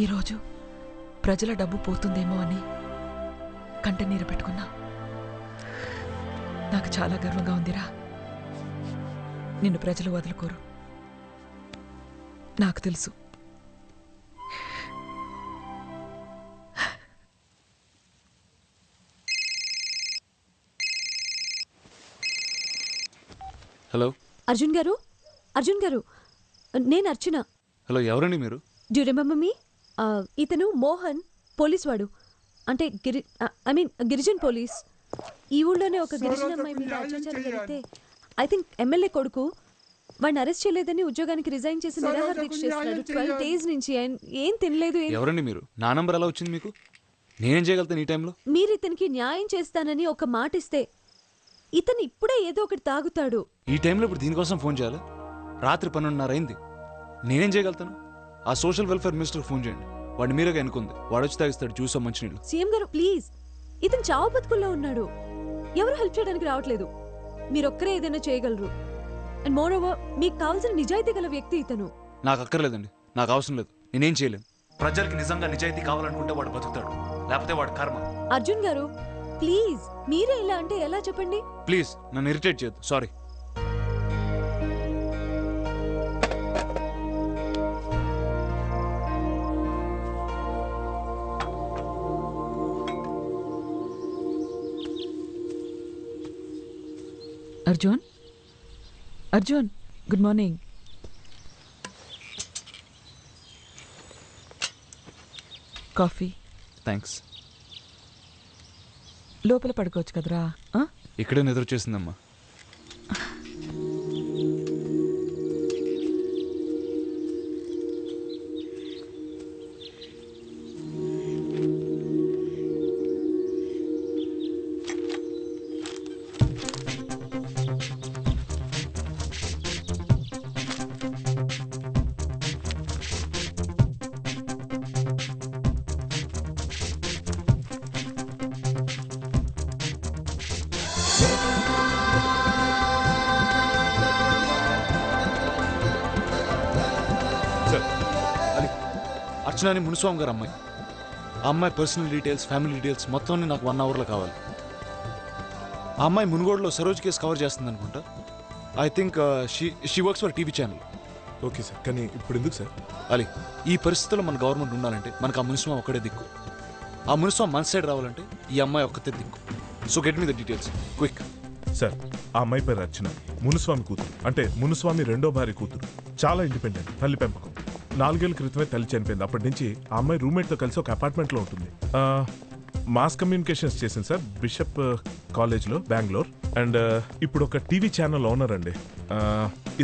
ఈరోజు ప్రజల డబ్బు పోతుందేమో అని కంటనీరు పెట్టుకున్నా. నాకు చాలా గర్వంగా ఉందిరా. నిన్ను ప్రజలు వదులుకోరు, నాకు తెలుసు. హలో అర్జున్ గారు, అర్జున్ గారు, నేను అర్చన. హలో, ఎవరండి మీరు? Due remember me? ఇతను మోహన్, పోలీస్ వాడు. అంటే గిరిజన్ పోలీస్. ఈ ఊళ్ళోనే ఒక గిరిజన అమ్మాయి మీద అత్యాచారం జరిగితే ఐ థింక్ ఎమ్మెల్యే కొడుకు వాడిని అరెస్ట్ చేయలేదని ఉద్యోగానికి రిజైన్ చేసి నిరాహార దీక్ష చేస్తున్నాడు 12 days నుంచి. ఏం తినలేదు. ఎవరండి మీరు? నా నంబర్ ఎలా వచ్చింది మీకు? నేనేం చేయగలుగుతాను ఈ టైంలో? మీరు ఇతనికి న్యాయం చేస్తానని ఒక మాట ఇస్తే ఇతను ఇప్పుడే ఏదో ఒకటి తాగుతాడు. ఈ టైంలో ఇప్పుడు దీనికోసం ఫోన్ చేయాలి? రాత్రి 12:30 అయింది. నేనేం చేయగలుగుతాను? ఆ సోషల్ వెల్ఫేర్ మినిస్టర్ ఫోన్ చేయండి. వాడిని మీరుగా ఎన్నుకుంది. వాడు వచ్చి తాగిస్తాడు జ్యూస్, మంచినీళ్ళు. సీఎం గారు ప్లీజ్, ఇతను చావు బతుకుల్లో ఉన్నాడు. ఎవరు హెల్ప్ చేయడానికి రావట్లేదు. మీరొక్కరే ఏదైనా చేయగలరు. అండ్ మోర్ ఓవర్, మీకు కావాల్సిన నిజాయితీ గల వ్యక్తి ఇతను. నాకు అక్కర్లేదండి, నాకు అవసరం లేదు. నేనేం చేయలేను. ప్రజలకి నిజంగా నిజాయితీ కావాలనుకుంటే వాడు బతుకుతాడు, లేకపోతే వాడు కర్మ. అర్జున్ గారు ప్లీజ్, మీరే ఇలా అంటే ఎలా చెప్పండి? ప్లీజ్ నన్ను ఇరిటేట్ చేయొద్దు. Sorry. Arjun, Arjun, good morning. Coffee. Thanks. లోపల పడుకోవచ్చు కదరా. ఇక్కడే నిద్ర చేసిందమ్మా. అర్చనని మునిస్వామి గారు అమ్మాయి. ఆ అమ్మాయి పర్సనల్ డీటెయిల్స్, ఫ్యామిలీ డీటెయిల్స్ మొత్తం నాకు 1 hourలో కావాలి. ఆ అమ్మాయి మునుగోడులో సరోజ్ కేసు కవర్ చేస్తుంది అనుకుంటా. I think she works for TV channel. Okay sir, కానీ ఇప్పుడు ఎందుకు సార్? అలీ, ఈ పరిస్థితుల్లో మన గవర్నమెంట్ ఉండాలంటే మనకు ఆ మునిస్వామి ఒక్కడే దిక్కు. ఆ మునిస్వామి మన సైడ్ రావాలంటే ఈ అమ్మాయి ఒక్కతే దిక్కు. So get me the details quick. Sir, ఆ అమ్మాయి పేరు అర్చన, మునుస్వామి కూతురు. అంటే మునుస్వామి రెండో భార్య కూతురు. చాలా ఇండిపెండెంట్, తల్లి పెంపకం. 4 ఏళ్ల క్రితమే తల్లి చనిపోయింది. అప్పటి నుంచి ఆ అమ్మాయి రూమ్మేట్తో కలిసి ఒక అపార్ట్మెంట్లో ఉంటుంది. మాస్ కమ్యూనికేషన్స్ చేసింది సార్, బిషప్ కాలేజ్లో, బెంగళూరు. అండ్ ఇప్పుడు ఒక టీవీ ఛానల్ ఓనర్ అండి.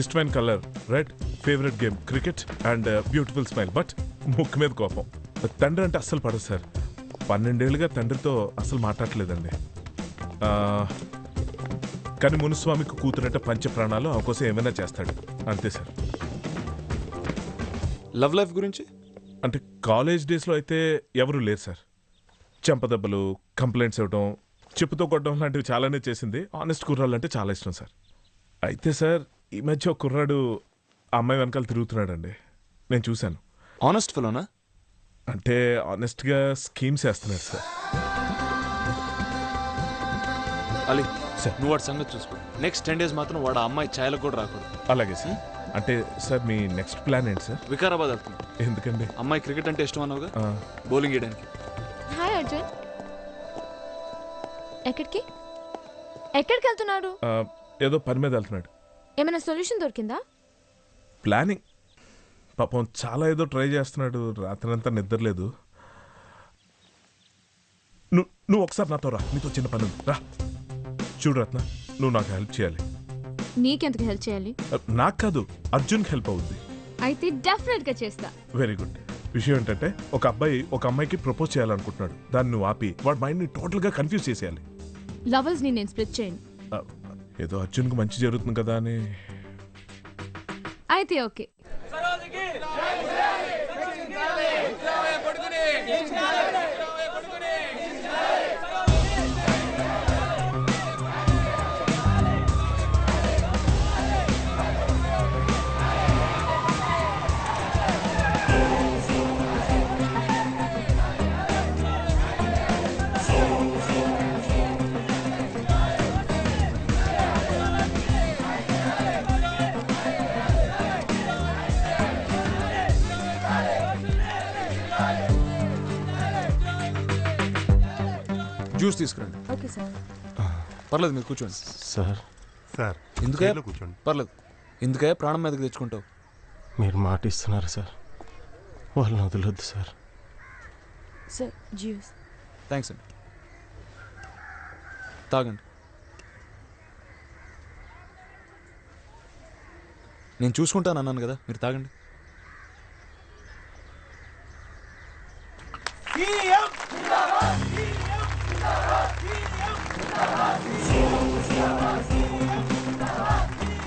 ఇష్టమైన colour red, favourite game cricket, and beautiful smile. But ముక్కు మీద కోపం. తండ్రి అంటే అస్సలు పడదు సార్. 12 ఏళ్ళుగా తండ్రితో అస్సలు మాట్లాడలేదండి. కానీ మునుస్వామికి కూతురంటే పంచ ప్రాణాలు, ఆ కోసం ఏమైనా చేస్తాడు. అంతే సార్. లవ్ లైఫ్ గురించి అంటే కాలేజ్ డేస్లో అయితే ఎవరూ లేరు సార్. చెంపదెబ్బలు, కంప్లైంట్స్ ఇవ్వడం, చెప్పుతో కొట్టడం లాంటివి చాలానే చేసింది. ఆనెస్ట్ కుర్రాళ్ళు అంటే చాలా ఇష్టం సార్. అయితే సార్, ఈ మధ్య ఒక కుర్రాడు ఆ అమ్మాయి వెనకాల తిరుగుతున్నాడండి. నేను చూశాను. ఆనెస్ట్ ఫెలోనా? అంటే ఆనెస్ట్గా స్కీమ్స్ వేస్తున్నాడు సార్. అలీ సార్, నువ్వు వాడి సంగతి చూసుకో. నెక్స్ట్ 10 days మాత్రం వాడు ఆ అమ్మాయి ఛాయలకు కూడా రాకూడదు. అలాగే సార్. అంటే సార్, మీ నెక్స్ట్ ప్లాన్ ఏంటి సార్? వికారాబాద్ వెళ్తున్నాం. ఎందుకండి? అమ్మాయి క్రికెట్ అంటే ఇష్టం అన్నావుగా, బౌలింగ్ వేయడానికి. హాయ్ అర్జున్, ఎక్కడికి వెళ్తున్నాడు? ఏదో పని మీద వెళ్తున్నాడు. ఏమైనా సొల్యూషన్ దొరికిందా? ప్లానింగ్. పాపం చాలా ఏదో ట్రై చేస్తున్నాడు. రాత్రంతా నిద్రలేదు. నువ్వు ఒకసారి నాతో రా, నీతో చిన్న పని ఉంది. రా. చూడు రత్న, నువ్వు నాకు హెల్ప్ చేయాలి. నీకెందుకు హెల్ప్ చేయాలి? నాకు కాదు, అర్జున్కి హెల్ప్ అవుద్ది. అయితే డెఫినెట్ గా చేస్తా. Very good. విషయం ఏంటంటే, ఒక అబ్బాయి ఒక అమ్మాయికి ప్రపోజ్ చేయాలనుకుంటున్నాడు. దాన్ని నువ్వు ఆపి వాడి మైండ్ని టోటల్గా కన్ఫ్యూజ్ చేసేయాలి. లవర్స్ ని నేను స్ప్లిట్ చేయను. ఏదో అర్జున్కి మంచి జరుగుతుంది కదా అని. అయితే ఓకే. జ్యూస్ తీసుకురండి. Okay sir. పర్లేదు మీరు కూర్చోండి. సార్ సార్ ఎందుకే చైర్లో కూర్చోండి. పర్లేదు. ఎందుకే ప్రాణం మీదకి తెచ్చుకుంటావు? మీరు మాట ఇస్తున్నారు సార్, వాళ్ళని వదలొద్దు సార్. Sir juice. థ్యాంక్స్ అండి. తాగండి. నేను చూసుకుంటాను అన్నాను కదా, మీరు తాగండి.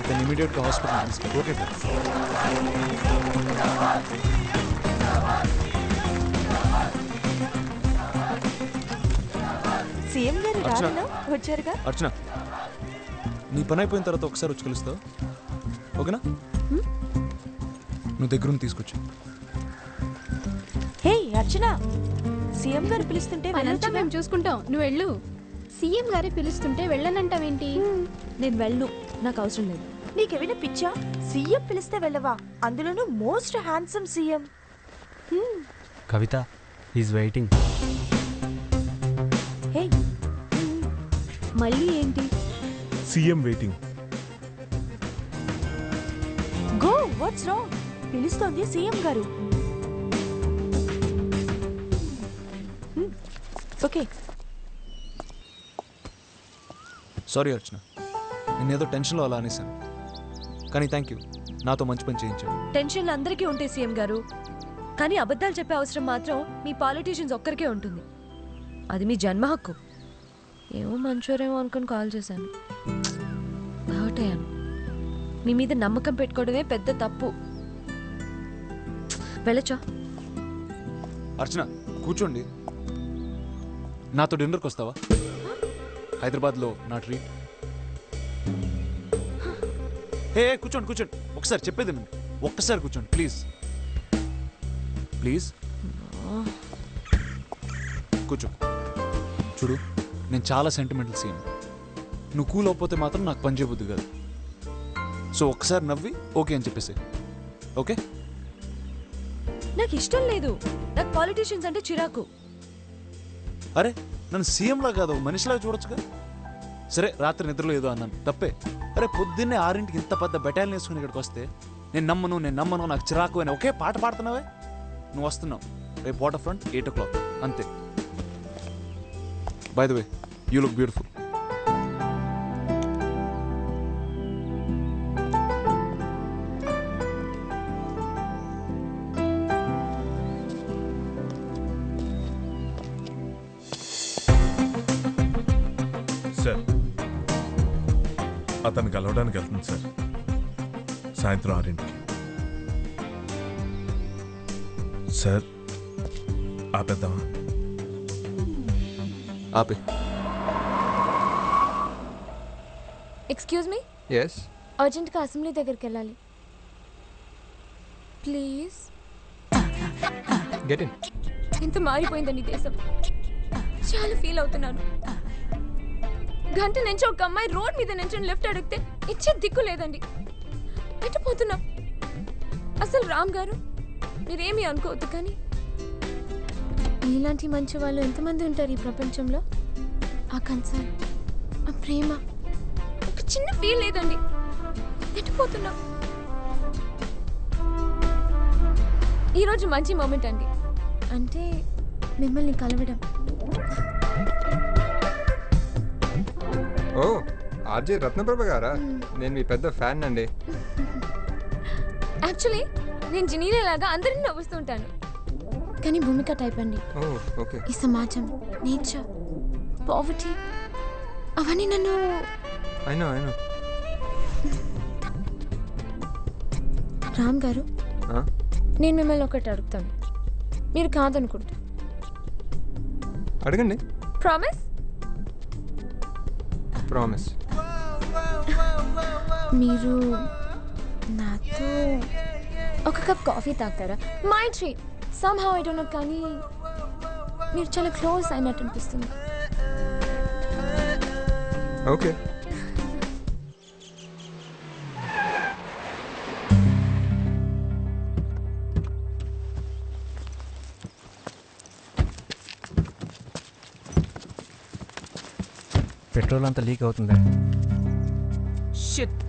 ఇతను ఇమీడియట్గా హాస్పిటల్ తీసుకెళ్ళి. Okay sir. సీఎం గారు అర్చన. రానా వచ్చారుగా. అర్చన, నీ పని అయిపోయిన తర్వాత ఒకసారి వచ్చి కలుస్తావు, ఓకేనా? నువ్వు దగ్గరుండి తీసుకొచ్చు. హే అర్చన, సీఎం గారు పిలుస్తుంటే పనంతా వెళ్ళొచ్చుగా. మేము చూసుకుంటాం, నువ్వు వెళ్ళు. సీఎం గారే పిలుస్తుంటే వెళ్ళనంటావేంటి? నేను వెళ్ళను, నాకు అవసరం లేదు. నీకేమైనా పిచ్చా? సీఎం పిలిస్తే వెళ్ళవా? అందులోనూ most handsome CM. Kavitha is waiting. Hey మళ్ళీ ఏంటి? CM waiting. Go, what's wrong? పిలుస్తోంది సీఎం గారు. ఓకే. సారీ అర్చన, నేనేదో టెన్షన్లో అలా అనేసాను, కానీ థ్యాంక్ యూ, నాతో మంచి పని చేయించాడు. టెన్షన్లు అందరికీ ఉంటాయి సీఎం గారు, కానీ అబద్ధాలు చెప్పే అవసరం మాత్రం మీ పాలిటీషియన్స్ ఒక్కరికే ఉంటుంది. అది మీ జన్మ హక్కు. ఏమో మంచోరేమో అనుకుని కాల్ చేశాను, హర్ట్ అయ్యాను. మీ మీద నమ్మకం పెట్టుకోవడమే పెద్ద తప్పు. వెళ్ళొచ్చా? అర్చన కూర్చోండి. నాతో డిన్నర్కి వస్తావా? హైదరాబాద్లో నా ట్రీట్. హే కూర్చోండి కూర్చోండి, ఒకసారి చెప్పేది వినండి. ఒక్కసారి కూర్చోండి ప్లీజ్ ప్లీజ్. కూర్చో. చూడు, నేను చాలా సెంటిమెంటల్ సీన్. నువ్వు కూల్ అవ్వకపోతే మాత్రం నాకు పని చేయబుద్ది కాదు. సో ఒక్కసారి నవ్వి ఓకే అని చెప్పేసి. ఓకే? నాకు ఇష్టం లేదు. నాకు పాలిటీషియన్స్ అంటే చిరాకు. అరే నన్ను సీఎంలా కాదు మనిషిలాగా చూడొచ్చుగా. సరే రాత్రి నిద్రలో ఏదో అన్నాను, తప్పే. అరే పొద్దున్నే 6ంటికి ఇంత పెద్ద బెటాలియన్ వేసుకుని ఇక్కడికి వస్తే నేను నమ్మను నాకు చిరాకు అని ఒకే పాట పాడుతున్నావే. నువ్వు వస్తున్నావు రేపు వాటర్ ఫ్రంట్ 8 o'clock అంతే. By the way you look beautiful. Sir అతను కలవడానికి వెళ్తుంది సార్, సాయంత్రం 6ంటికి. సార్ ఆపేద్దామా? ఆపే. Excuse me, yes. అర్జెంట్గా అసెంబ్లీ దగ్గరికి వెళ్ళాలి ప్లీజ్. Get in. ఎంత మారిపోయిందండి దేశం, చాలా ఫీల్ అవుతున్నాను. గంట నుంచి ఒక అమ్మాయి రోడ్ మీద నుంచి లిఫ్ట్ అడిగితే ఇచ్చే దిక్కు లేదండి. పెట్టిపోతున్నాం. అసలు రామ్ గారు మీరేమీ అనుకోవద్దు, కానీ ఇలాంటి మంచి వాళ్ళు ఎంతమంది ఉంటారు ఈ ప్రపంచంలో? ఆ కన్సర్న్, ఆ ప్రేమ, ఒక చిన్న ఫీల్ లేదండి. పెట్టిపోతున్నాం. ఈరోజు మంచి మూమెంట్ అండి, అంటే మిమ్మల్ని కలవడం. ఓ ఆర్జే రత్నప్రభ గారా? నేను మీ పెద్ద ఫ్యాన్ అండి. యాక్చువల్లీ నేను జినీలా లాగా అందరిని నవ్వుస్తూ ఉంటాను, కానీ భూమిక టైప్ అండి. ఓ ఓకే. ఈ సమాజం, నేచర్, పావర్టీ అవన్నీ నన్ను. అయినా రామ్ గారు, నేను మిమ్మల్ని ఒకటి అడుగుతాను, మీరు కాదనకూడదు. అడగండి. ప్రామిస్? ప్రామిస్. మీరు నాతో ఒక కప్ కాఫీ తాగుతారా? My treat. Somehow I don't know, కానీ మీరు చాలా క్లోజ్ అయినట్టు అనిపిస్తుంది. ఓకే. పెట్రోల్ అంతా లీక్ అవుతుంది. షిట్